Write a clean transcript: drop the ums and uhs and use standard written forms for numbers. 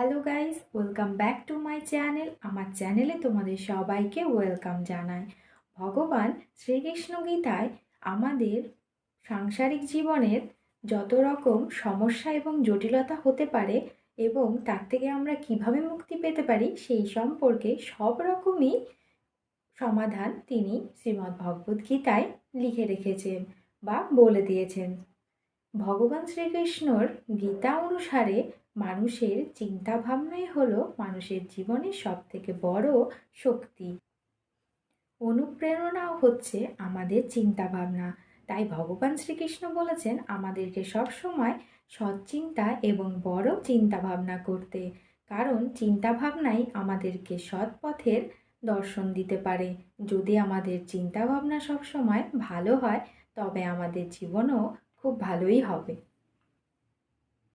Hello guys, welcome back to my channel. আমার চ্যানেলে তোমাদের সবাইকে ওয়েলকাম জানাই। ভগবান শ্রীকৃষ্ণ গীতায় আমাদের সাংসারিক জীবনের যত রকম সমস্যা এবং জটিলতা হতে পারে এবং তার থেকে আমরা কিভাবে মুক্তি পেতে পারি সেই সম্পর্কে সব রকমই সমাধান তিনি শ্রীমদ্ ভগবদ্ গীতায় লিখে রেখেছেন বা বলে দিয়েছেন। ভগবান শ্রীকৃষ্ণর গীতা অনুসারে মানুষের চিন্তা ভাবনাই হলো মানুষের জীবনের সবথেকে বড় শক্তি। অনুপ্রেরণাও হচ্ছে আমাদের চিন্তা ভাবনা। তাই ভগবান শ্রীকৃষ্ণ বলেছেন আমাদেরকে সবসময় সৎ চিন্তা এবং বড় চিন্তা ভাবনা করতে, কারণ চিন্তা ভাবনাই আমাদেরকে সৎ পথের দর্শন দিতে পারে। যদি আমাদের চিন্তা ভাবনা সবসময় ভালো হয় তবে আমাদের জীবনও খুব ভালোই হবে।